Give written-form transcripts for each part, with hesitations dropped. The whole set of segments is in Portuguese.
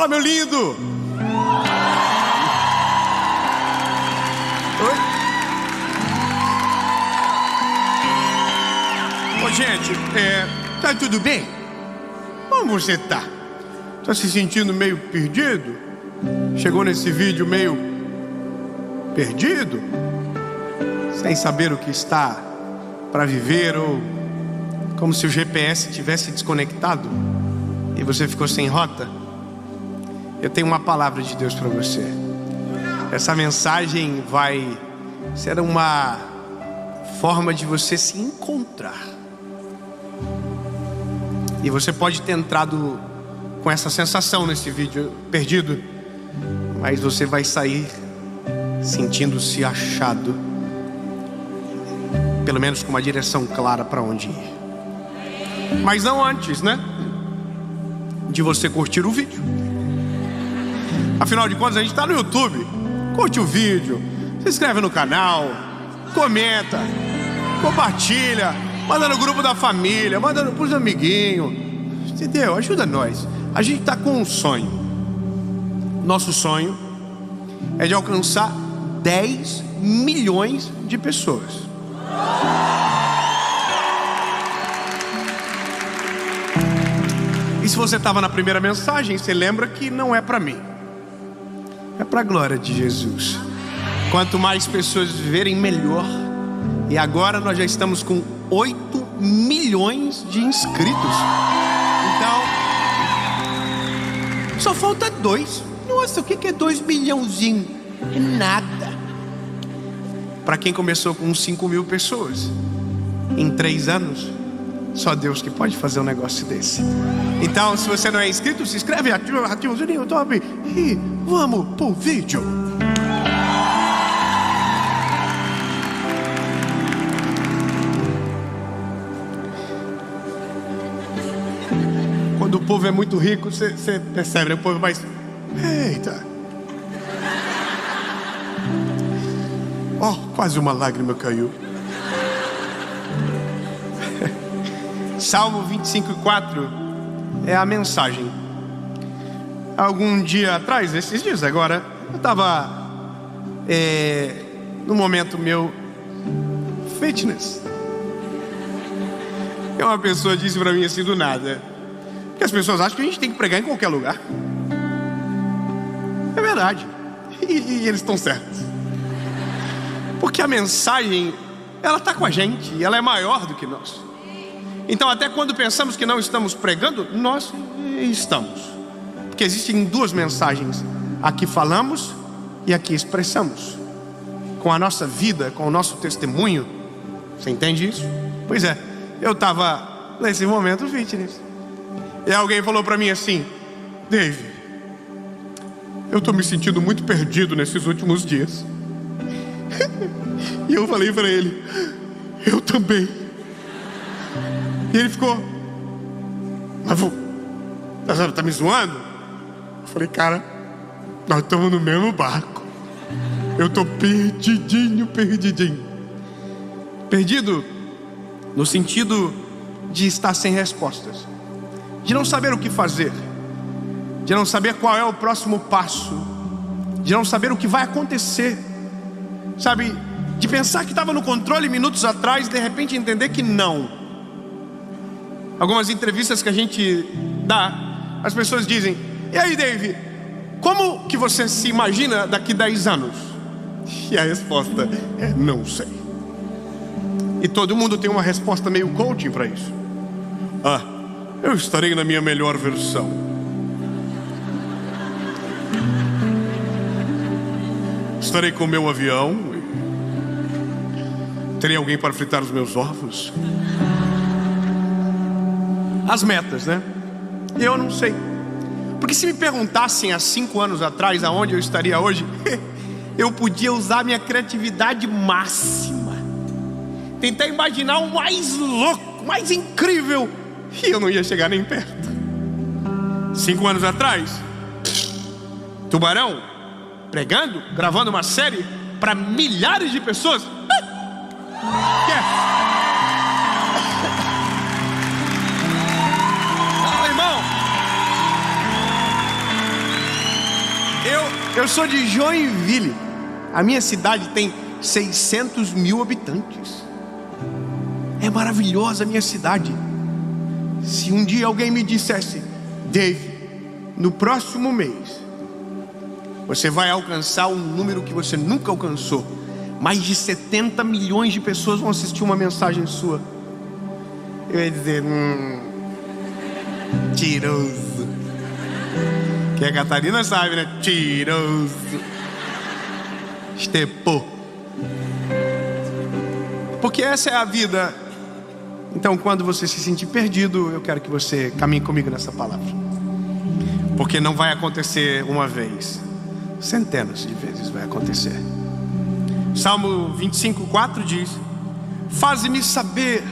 Fala, meu lindo. Oi? Ô, gente, tá tudo bem? Como você tá? Tá se sentindo meio perdido? Chegou nesse vídeo meio perdido? Sem saber o que está para viver, ou como se o GPS tivesse desconectado e você ficou sem rota? Eu tenho uma palavra de Deus para você. Essa mensagem vai ser uma forma de você se encontrar. E você pode ter entrado com essa sensação nesse vídeo perdido, mas você vai sair sentindo-se achado, pelo menos com uma direção clara para onde ir. Mas não antes, né, de você curtir o vídeo. Afinal de contas, a gente está no YouTube. Curte o vídeo, se inscreve no canal, comenta, compartilha, manda no grupo da família, manda pros amiguinhos, entendeu? Ajuda nós. A gente está com um sonho. Nosso sonho é de alcançar 10 milhões de pessoas. E se você estava na primeira mensagem, você lembra que não é para mim, é para a glória de Jesus. Quanto mais pessoas viverem, melhor. E agora nós já estamos com 8 milhões de inscritos. Então, só falta 2. Nossa, o que é 2 milhãozinho? É nada. Para quem começou com 5 mil pessoas em 3 anos, só Deus que pode fazer um negócio desse. Então, se você não é inscrito, se inscreve, ativa o sininho, top, e vamos pro vídeo. Quando o povo é muito rico, você percebe, né? O povo mais... Eita! Oh, quase uma lágrima caiu. Salmo 25:4 é a mensagem. Algum dia atrás, esses dias agora, eu estava no momento meu fitness. E uma pessoa disse para mim assim do nada, que as pessoas acham que a gente tem que pregar em qualquer lugar. É verdade. E eles estão certos. Porque a mensagem, ela está com a gente, e ela é maior do que nós. Então, até quando pensamos que não estamos pregando, nós estamos. Porque existem 2 mensagens: aqui falamos e aqui expressamos. Com a nossa vida, com o nosso testemunho. Você entende isso? Pois é, eu estava nesse momento fitness. E alguém falou para mim assim: Dave, eu estou me sentindo muito perdido nesses últimos dias. E eu falei para ele: eu também. E ele ficou: mas tá me zoando? Eu falei: cara, nós estamos no mesmo barco. Eu tô perdidinho. Perdido no sentido de estar sem respostas, de não saber o que fazer, de não saber qual é o próximo passo, de não saber o que vai acontecer, sabe? De pensar que estava no controle minutos atrás, de repente entender que não. Algumas entrevistas que a gente dá, as pessoas dizem: e aí, Dave, como que você se imagina daqui 10 anos? E a resposta é: não sei. E todo mundo tem uma resposta meio coaching para isso. Eu estarei na minha melhor versão. Estarei com o meu avião. Terei alguém para fritar os meus ovos. As metas, né? Eu não sei. Porque se me perguntassem há 5 anos atrás aonde eu estaria hoje, eu podia usar minha criatividade máxima, tentar imaginar o mais louco, mais incrível, e eu não ia chegar nem perto. 5 anos atrás, Tubarão, pregando, gravando uma série para milhares de pessoas. Eu sou de Joinville. A minha cidade tem 600 mil habitantes. É maravilhosa a minha cidade. Se um dia alguém me dissesse: Dave, no próximo mês você vai alcançar um número que você nunca alcançou, mais de 70 milhões de pessoas vão assistir uma mensagem sua, eu ia dizer: tiroso. Que a Catarina sabe, né? Tiroso. Estepou. Porque essa é a vida. Então, quando você se sentir perdido, eu quero que você caminhe comigo nessa palavra. Porque não vai acontecer uma vez, centenas de vezes vai acontecer. Salmo 25:4 diz: faze-me saber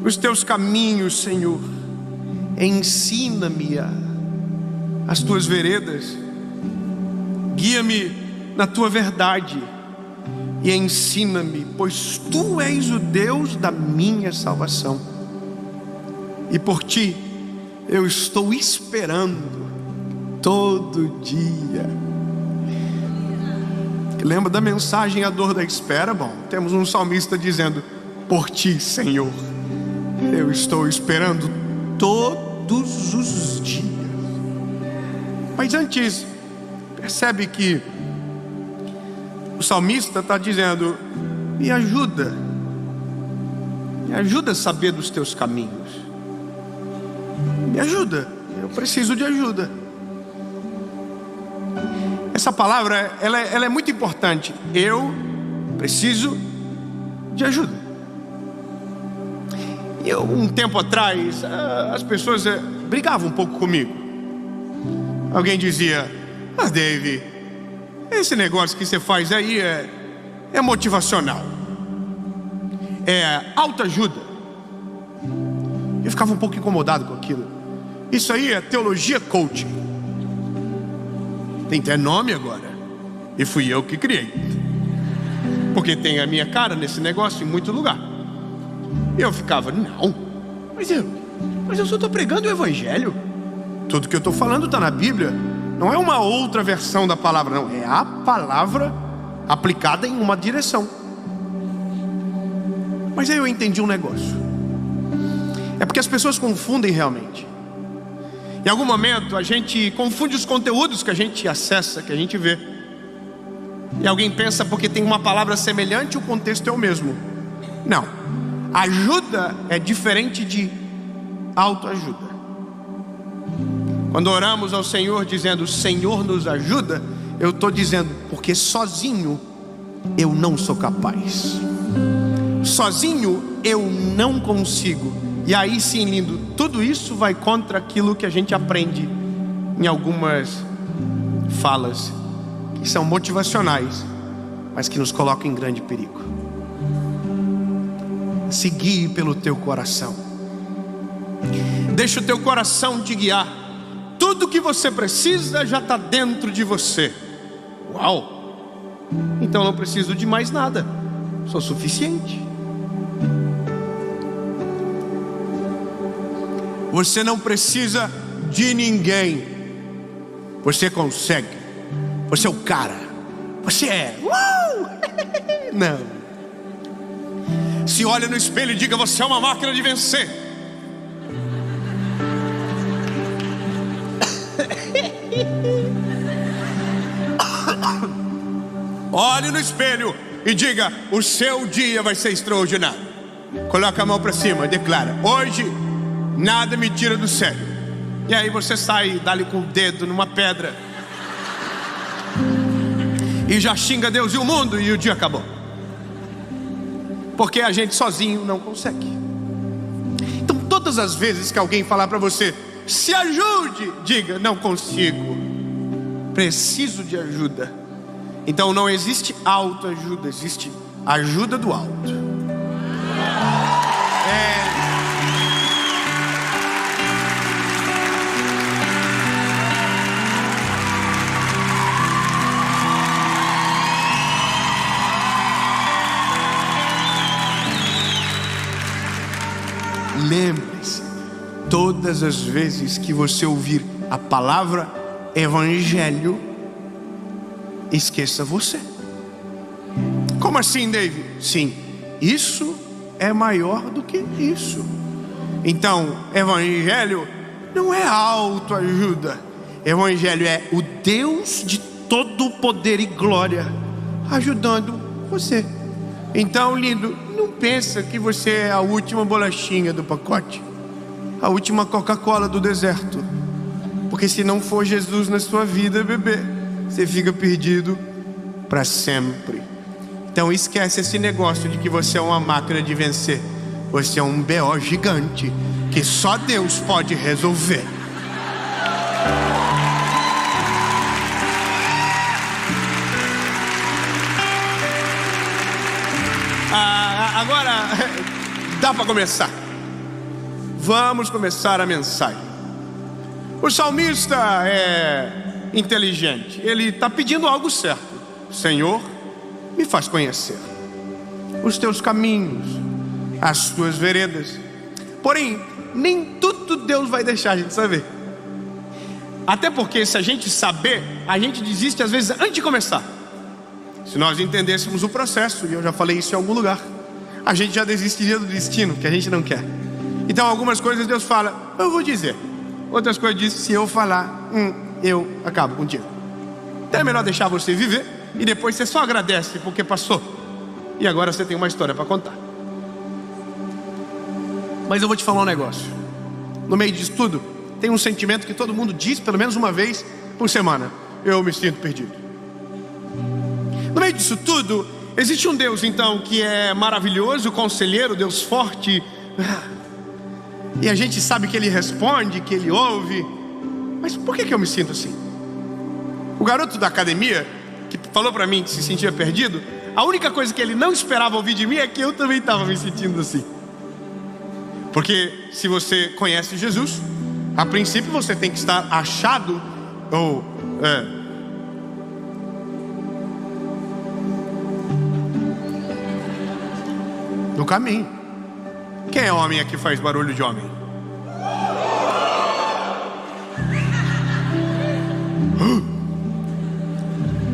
os teus caminhos, Senhor. Ensina-me as tuas veredas. Guia-me na tua verdade e ensina-me, pois tu és o Deus da minha salvação. E por ti eu estou esperando todo dia. Lembra da mensagem A Dor da Espera? Bom, temos um salmista dizendo: por ti, Senhor, eu estou esperando todos os dias. Mas antes, percebe que o salmista está dizendo: me ajuda a saber dos teus caminhos, me ajuda, eu preciso de ajuda. Essa palavra, ela é muito importante. Eu preciso de ajuda. Um tempo atrás, as pessoas brigavam um pouco comigo. Alguém dizia: Dave, esse negócio que você faz aí é motivacional, é autoajuda. Eu ficava um pouco incomodado com aquilo. Isso aí é teologia coaching. Tem até nome agora. E fui eu que criei. Porque tem a minha cara nesse negócio em muito lugar. E eu ficava: não, mas eu só estou pregando o evangelho. Tudo que eu estou falando está na Bíblia. Não é uma outra versão da palavra, não. É a palavra aplicada em uma direção. Mas aí eu entendi um negócio. É porque as pessoas confundem realmente. Em algum momento a gente confunde os conteúdos que a gente acessa, que a gente vê. E alguém pensa porque tem uma palavra semelhante, o contexto é o mesmo. Não. Ajuda é diferente de autoajuda. Quando oramos ao Senhor dizendo: Senhor nos ajuda, eu estou dizendo: porque sozinho eu não sou capaz. Sozinho eu não consigo. E aí sim, lindo, tudo isso vai contra aquilo que a gente aprende em algumas falas que são motivacionais, mas que nos colocam em grande perigo. Se guie pelo teu coração. Deixa o teu coração te guiar. Tudo que você precisa já está dentro de você. Uau! Então não preciso de mais nada. Sou suficiente. Você não precisa de ninguém. Você consegue. Você é o cara. Você é. Não. Se olha no espelho e diga: você é uma máquina de vencer. Olhe no espelho e diga: o seu dia vai ser extraordinário. Coloca a mão para cima e declara: hoje nada me tira do sério. E aí você sai, dá-lhe com o dedo numa pedra e já xinga Deus e o mundo, e o dia acabou. Porque a gente sozinho não consegue. Então todas as vezes que alguém falar para você: se ajude, diga: não consigo, preciso de ajuda. Então não existe autoajuda, existe ajuda do alto. Lembre-se, todas as vezes que você ouvir a palavra evangelho, esqueça você. Como assim, David? Sim, isso é maior do que isso. Então, evangelho não é autoajuda. Evangelho é o Deus de todo poder e glória ajudando você. Então, lindo, não pensa que você é a última bolachinha do pacote, a última Coca-Cola do deserto. Porque se não for Jesus na sua vida, bebê, você fica perdido para sempre. Então esquece esse negócio de que você é uma máquina de vencer. Você é um BO gigante que só Deus pode resolver. Agora dá para começar. Vamos começar a mensagem. O salmista é inteligente. Ele está pedindo algo certo. Senhor, me faz conhecer os teus caminhos, as tuas veredas. Porém, nem tudo Deus vai deixar a gente saber. Até porque se a gente saber, a gente desiste às vezes antes de começar. Se nós entendêssemos o processo, e eu já falei isso em algum lugar, a gente já desistiria do destino que a gente não quer. Então algumas coisas Deus fala, eu vou dizer. Outras coisas diz, se eu falar, eu acabo contigo. Então é melhor deixar você viver e depois você só agradece porque passou. E agora você tem uma história para contar. Mas eu vou te falar um negócio. No meio disso tudo, tem um sentimento que todo mundo diz pelo menos uma vez por semana: eu me sinto perdido. No meio disso tudo, existe um Deus então que é maravilhoso, conselheiro, Deus forte. E a gente sabe que Ele responde, que Ele ouve. Mas por que eu me sinto assim? O garoto da academia, que falou para mim que se sentia perdido, a única coisa que ele não esperava ouvir de mim é que eu também estava me sentindo assim. Porque se você conhece Jesus, a princípio você tem que estar achado ou no caminho. Quem é homem aqui faz barulho de homem?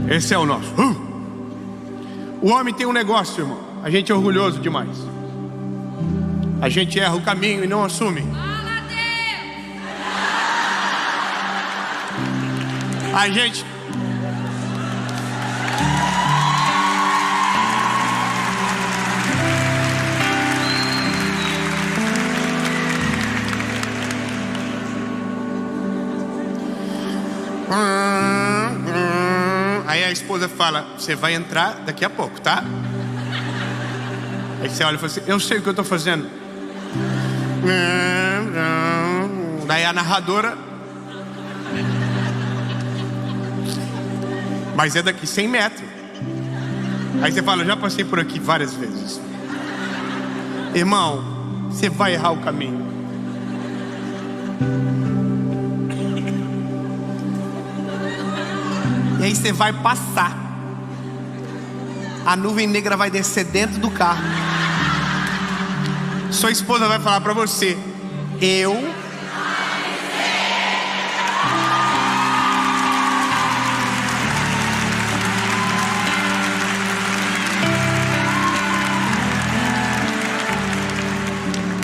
Esse é o nosso. O homem tem um negócio, irmão. A gente é orgulhoso demais. A gente erra o caminho e não assume. A gente... Aí a esposa fala, você vai entrar daqui a pouco, tá? Aí você olha e fala assim, eu sei o que eu estou fazendo. Daí a narradora, mas é daqui 100 metros. Aí você fala, eu já passei por aqui várias vezes. Irmão, você vai errar o caminho. E aí você vai passar. A nuvem negra vai descer dentro do carro. Sua esposa vai falar pra você, eu...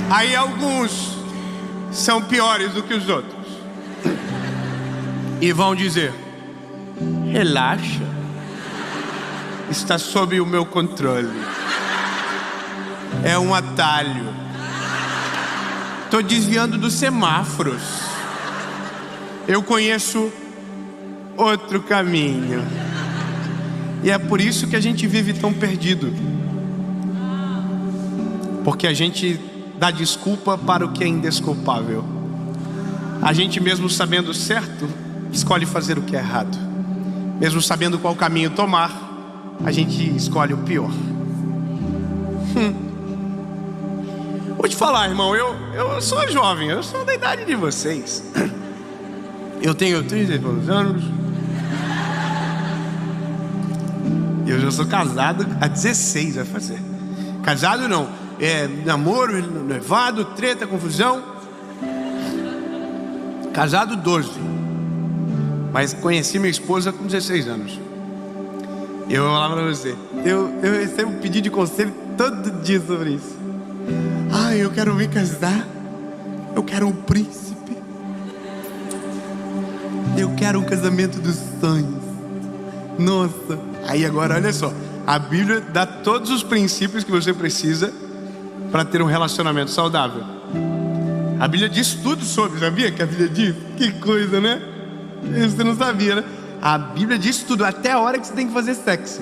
Aí alguns são piores do que os outros. E vão dizer, relaxa, está sob o meu controle. É um atalho. Estou desviando dos semáforos. Eu conheço outro caminho. E é por isso que a gente vive tão perdido. Porque a gente dá desculpa para o que é indesculpável. A gente mesmo sabendo certo, escolhe fazer o que é errado. Mesmo sabendo qual caminho tomar, a gente escolhe o pior. Vou te falar, irmão, eu sou jovem, eu sou da idade de vocês. Eu tenho 32 anos. Eu já sou casado há 16, vai fazer. Casado não, é namoro, noivado, treta, confusão. Casado 12. Mas conheci minha esposa com 16 anos. Eu vou falar pra você, eu recebo pedido de conselho todo dia sobre isso. Eu quero me casar, eu quero um príncipe, eu quero um casamento dos sonhos. Nossa. Aí agora olha só, a Bíblia dá todos os princípios que você precisa para ter um relacionamento saudável. A Bíblia diz tudo sobre, sabia que a Bíblia diz? Que coisa, né? Você não sabia, né? A Bíblia diz tudo, até a hora que você tem que fazer sexo.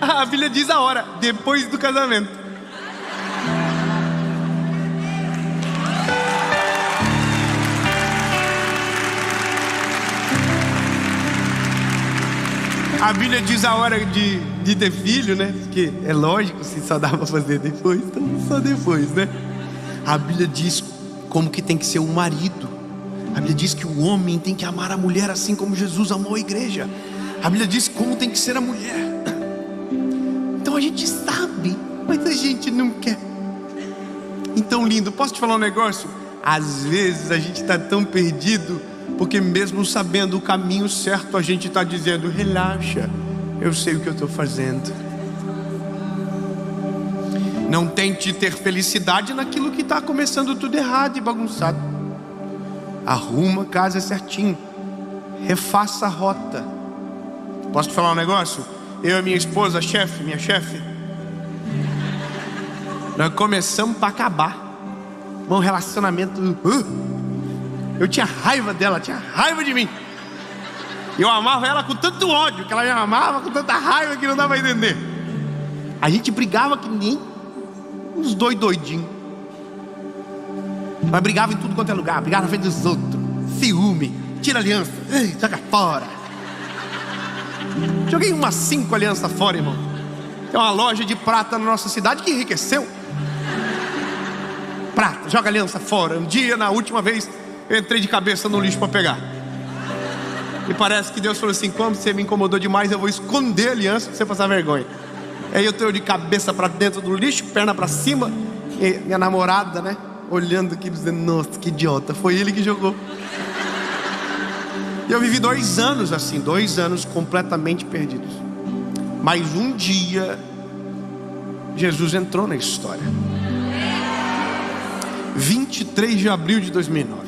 A Bíblia diz a hora, depois do casamento. A Bíblia diz a hora de ter filho, né? Porque é lógico, se só dá pra fazer depois, então só depois, né? A Bíblia diz como que tem que ser o marido. A Bíblia diz que o homem tem que amar a mulher assim como Jesus amou a igreja. A Bíblia diz como tem que ser a mulher. Então a gente sabe, mas a gente não quer. Então, lindo, posso te falar um negócio? Às vezes a gente está tão perdido, porque mesmo sabendo o caminho certo, a gente está dizendo: relaxa, eu sei o que eu estou fazendo. Não tente ter felicidade naquilo que está começando tudo errado e bagunçado. Arruma a casa certinho, refaça a rota. Posso te falar um negócio? Eu e minha esposa, minha chefe, nós começamos para acabar. Um relacionamento. Eu tinha raiva dela, tinha raiva de mim. Eu amava ela com tanto ódio, que ela me amava com tanta raiva que não dava para entender. A gente brigava que nem uns doidinhos. Mas brigava em tudo quanto é lugar, brigava na frente dos outros. Ciúme, tira aliança, joga fora. Joguei umas 5 alianças fora, irmão. Tem uma loja de prata na nossa cidade que enriqueceu. Prata, joga aliança fora. Um dia, na última vez, eu entrei de cabeça no lixo para pegar. E parece que Deus falou assim: como você me incomodou demais, eu vou esconder a aliança para você passar vergonha. Aí eu tô de cabeça para dentro do lixo, perna para cima, e minha namorada, né, olhando aqui, dizendo: nossa, que idiota, foi ele que jogou. E eu vivi 2 anos assim, 2 anos completamente perdidos. Mas um dia Jesus entrou na história. 23 de abril de 2009,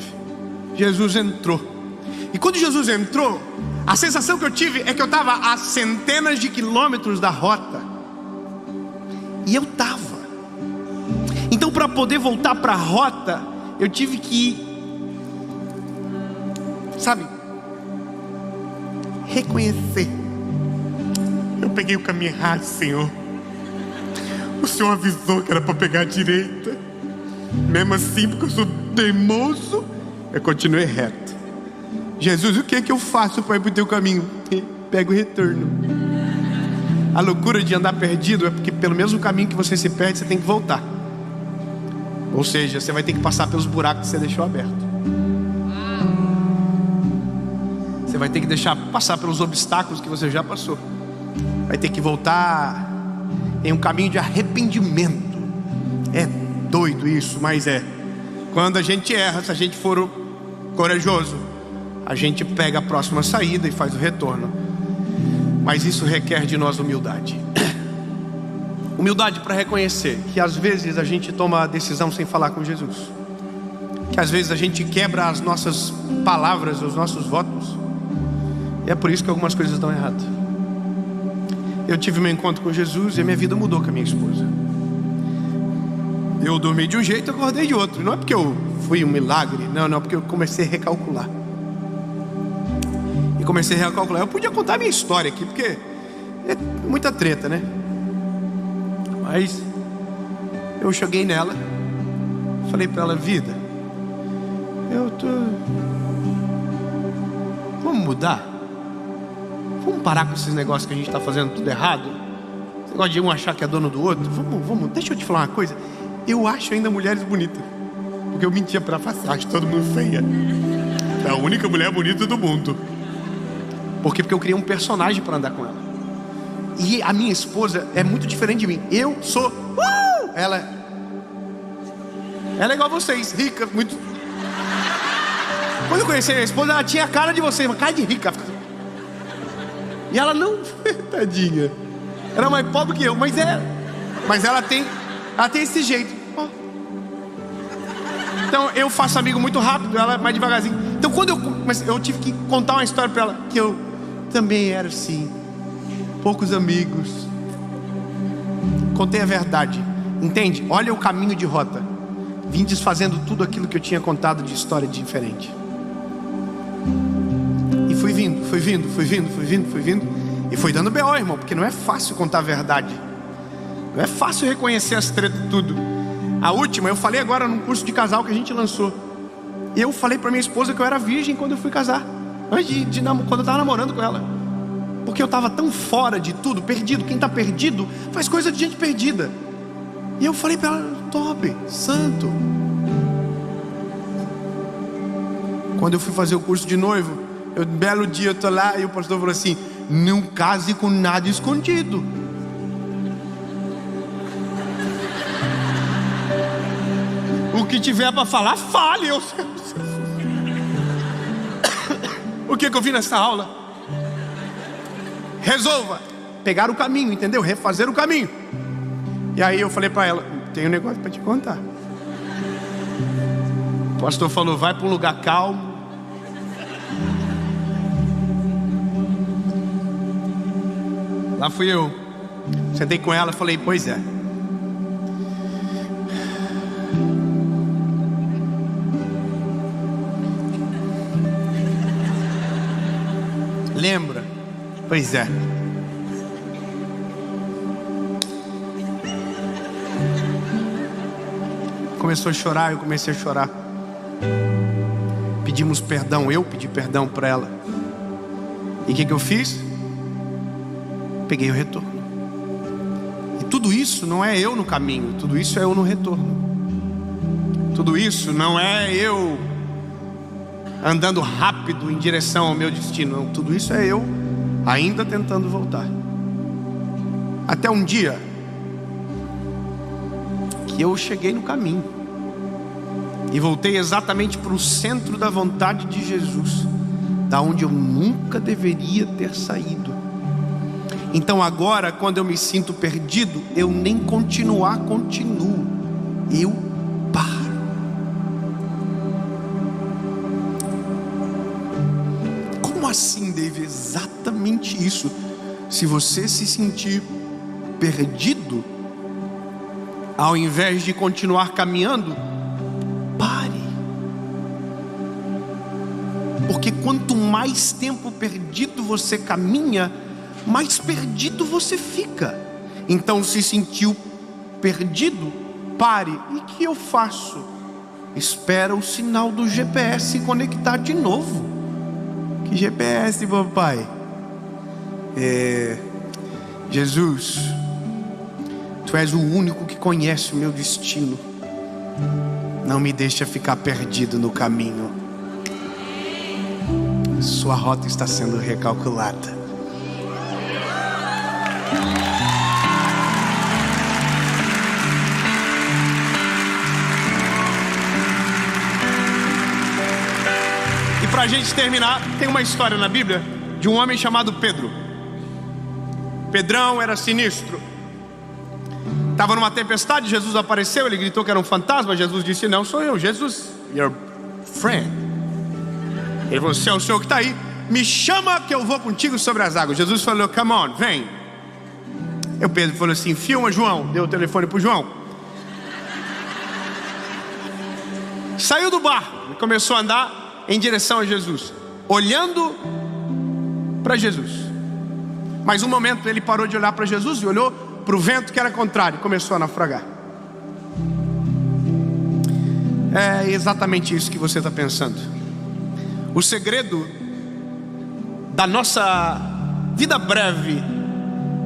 Jesus entrou. E quando Jesus entrou, a sensação que eu tive é que eu estava a centenas de quilômetros da rota. E eu estava. Então, para poder voltar para a rota, eu tive que, reconhecer. Eu peguei o caminho errado, Senhor. O Senhor avisou que era para pegar a direita. Mesmo assim, porque eu sou teimoso, eu continuei reto. Jesus, o que é que eu faço para ir para o teu caminho? Pega o retorno. A loucura de andar perdido é porque pelo mesmo caminho que você se perde, você tem que voltar. Ou seja, você vai ter que passar pelos buracos que você deixou abertos. Você vai ter que passar pelos obstáculos que você já passou. Vai ter que voltar em um caminho de arrependimento. É doido isso, mas é. Quando a gente erra, se a gente for corajoso, a gente pega a próxima saída e faz o retorno. Mas isso requer de nós humildade. Humildade para reconhecer que às vezes a gente toma a decisão sem falar com Jesus. Que às vezes a gente quebra as nossas palavras, os nossos votos. E é por isso que algumas coisas dão errado. Eu tive meu encontro com Jesus e a minha vida mudou com a minha esposa. Eu dormi de um jeito e acordei de outro. Não é porque eu fui um milagre, não, porque eu comecei a recalcular. E comecei a recalcular. Eu podia contar a minha história aqui, porque é muita treta, né? Mas eu cheguei nela, falei para ela: vida, vamos mudar? Vamos parar com esses negócios que a gente está fazendo tudo errado? Esse negócio de um achar que é dono do outro. Vamos, deixa eu te falar uma coisa. Eu acho ainda mulheres bonitas, porque eu mentia para passar, acho todo mundo feia. É a única mulher bonita do mundo. Porque eu criei um personagem para andar com ela. E a minha esposa é muito diferente de mim. Eu sou ela é igual a vocês, rica, muito. Quando eu conheci a minha esposa, ela tinha a cara de você, uma cara de rica. E ela não, tadinha, era mais pobre que eu, mas ela tem esse jeito. Então eu faço amigo muito rápido, ela mais devagarzinho. Então quando eu tive que contar uma história para ela, que eu também era assim, poucos amigos. Contei a verdade, entende? Olha o caminho de rota. Vim desfazendo tudo aquilo que eu tinha contado de história diferente. E fui vindo. E foi dando B.O., irmão, porque não é fácil contar a verdade. Não é fácil reconhecer as tretas e tudo. A última, eu falei agora num curso de casal que a gente lançou. E eu falei pra minha esposa que eu era virgem quando eu fui casar. Antes quando eu tava namorando com ela. Porque eu tava tão fora de tudo, perdido. Quem tá perdido faz coisa de gente perdida. E eu falei pra ela, top, santo. Quando eu fui fazer o curso de noivo, um belo dia eu tô lá e o pastor falou assim: não case com nada escondido. O que tiver para falar, fale. O que eu vi nessa aula? Resolva pegar o caminho, entendeu? Refazer o caminho. E aí eu falei para ela: tem um negócio para te contar. O pastor falou: vai para um lugar calmo. Lá fui eu. Sentei com ela e falei: pois é. Lembra? Pois é. Começou a chorar, eu comecei a chorar. Pedimos perdão, eu pedi perdão para ela. E o que eu fiz? Peguei o retorno. E tudo isso não é eu no caminho, tudo isso é eu no retorno. Tudo isso não é eu andando rápido em direção ao meu destino, não. Tudo isso é eu ainda tentando voltar. Até um dia que eu cheguei no caminho e voltei exatamente para o centro da vontade de Jesus, da onde eu nunca deveria ter saído. Então agora, quando eu me sinto perdido, eu nem continuo, eu paro. Como assim, David? Exatamente isso. Se você se sentir perdido, ao invés de continuar caminhando, pare. Porque quanto mais tempo perdido você caminha, mais perdido você fica. Então, se sentiu perdido, pare. E o que eu faço? Espera o sinal do GPS conectar de novo. Que GPS, papai? Jesus, Tu és o único que conhece o meu destino. Não me deixa ficar perdido no caminho. Sua rota está sendo recalculada. E para a gente terminar, tem uma história na Bíblia de um homem chamado Pedro. Pedrão era sinistro. Estava numa tempestade, Jesus apareceu, ele gritou que era um fantasma. Jesus disse: não sou eu, Jesus, your friend. Ele falou: se é o senhor que está aí, me chama que eu vou contigo sobre as águas. Jesus falou: come on, vem. E o Pedro falou assim: filma João. Deu o telefone para o João. Saiu do barco e começou a andar em direção a Jesus, olhando para Jesus. Mas um momento ele parou de olhar para Jesus e olhou para o vento que era contrário, começou a naufragar. É exatamente isso que você está pensando. O segredo da nossa vida breve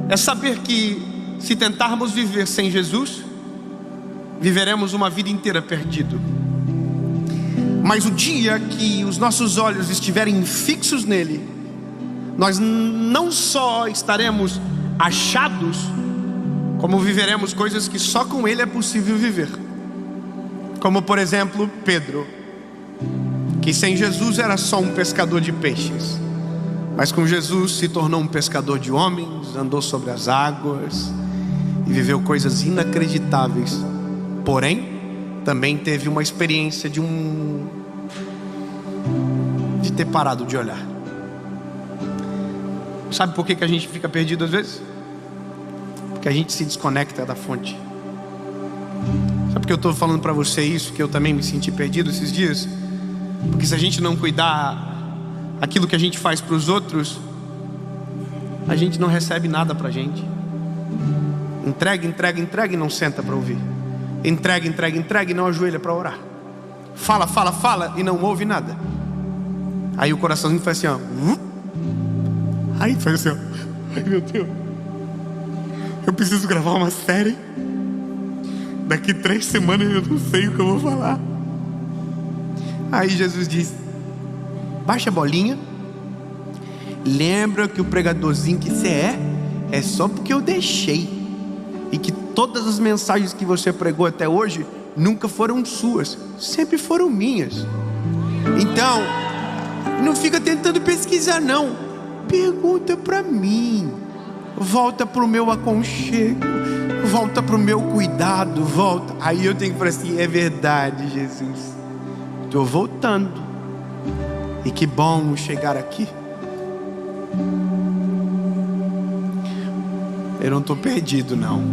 é saber que, se tentarmos viver sem Jesus, viveremos uma vida inteira perdido. Mas o dia que os nossos olhos estiverem fixos nele, nós não só estaremos achados, como viveremos coisas que só com ele é possível viver. Como por exemplo Pedro. que sem Jesus era só um pescador de peixes, mas com Jesus se tornou um pescador de homens, andou sobre as águas e viveu coisas inacreditáveis. Porém, também teve uma experiência de ter parado de olhar. Sabe por que a gente fica perdido às vezes? Porque a gente se desconecta da fonte. Sabe por que eu estou falando para você isso? Que eu também me senti perdido esses dias? Porque se a gente não cuidar aquilo que a gente faz para os outros, a gente não recebe nada para a gente. Entrega e não senta para ouvir. Entrega e não ajoelha para orar. Fala e não ouve nada. Aí o coraçãozinho faz assim, ó. Aí faz assim, ó. Ai, meu Deus, eu preciso gravar uma série. Daqui 3 semanas eu não sei o que eu vou falar. Aí Jesus diz: baixa a bolinha. Lembra que o pregadorzinho que você é só porque eu deixei. E que todas as mensagens que você pregou até hoje nunca foram suas, sempre foram minhas. Então, não fica tentando pesquisar não. Pergunta para mim. Volta para o meu aconchego. Volta para o meu cuidado. Volta. Aí eu tenho que falar assim: é verdade, Jesus, estou voltando. E que bom chegar aqui. Eu não estou perdido não.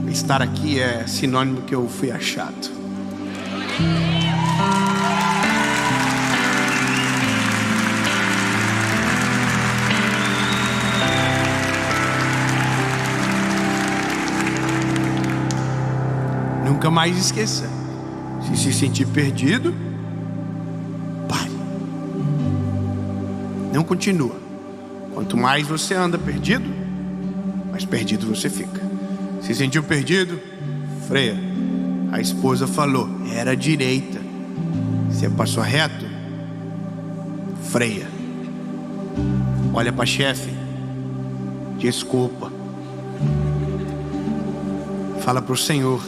Estar aqui é sinônimo que eu fui achado. Nunca mais esqueça: se sentir perdido, pare. Não continua. Quanto mais você anda perdido, mais perdido você fica. Se sentiu perdido, freia. A esposa falou, era à direita. Você passou reto, freia. Olha para chefe, desculpa. Fala para o Senhor: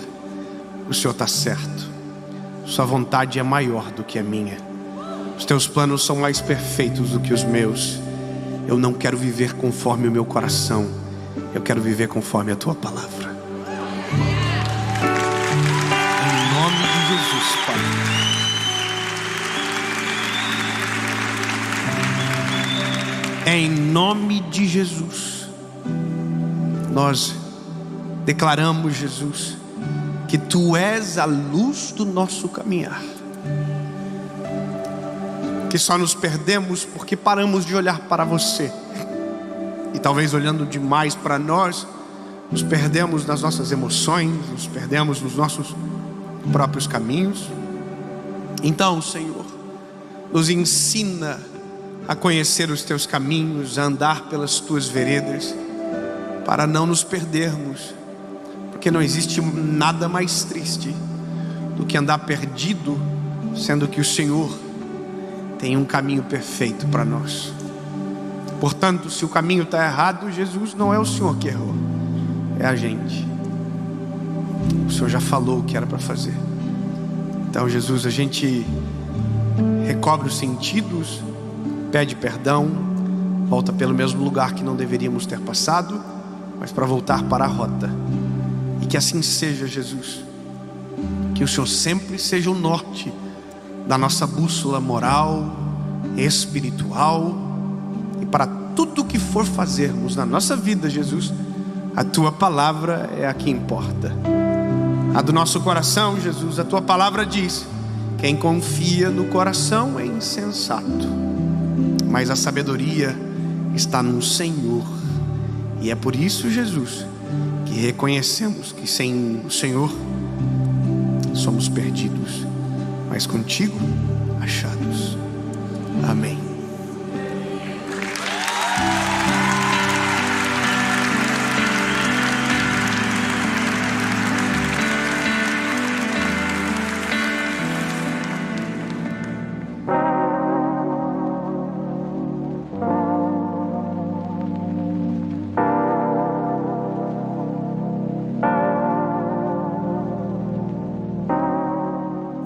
o Senhor está certo. Sua vontade é maior do que a minha. Os teus planos são mais perfeitos do que os meus. Eu não quero viver conforme o meu coração. Eu quero viver conforme a tua palavra. Em nome de Jesus, Pai. Em nome de Jesus, nós declaramos, Jesus, que tu és a luz do nosso caminhar. Que só nos perdemos porque paramos de olhar para você. E talvez olhando demais para nós, nos perdemos nas nossas emoções, nos perdemos nos nossos próprios caminhos. Então, Senhor, nos ensina a conhecer os teus caminhos, a andar pelas tuas veredas, para não nos perdermos. Porque não existe nada mais triste do que andar perdido, sendo que o Senhor tem um caminho perfeito para nós. Portanto, se o caminho está errado, Jesus, não é o Senhor que errou, é a gente. O Senhor já falou o que era para fazer. Então, Jesus, a gente recobre os sentidos, pede perdão, volta pelo mesmo lugar que não deveríamos ter passado, mas para voltar para a rota. E que assim seja, Jesus. Que o Senhor sempre seja o norte da nossa bússola moral, espiritual. E para tudo que for fazermos na nossa vida, Jesus, a tua palavra é a que importa. A do nosso coração, Jesus, a tua palavra diz: quem confia no coração é insensato, mas a sabedoria está no Senhor. E é por isso, Jesus, que reconhecemos que sem o Senhor somos perdidos, mas contigo achados. Amém.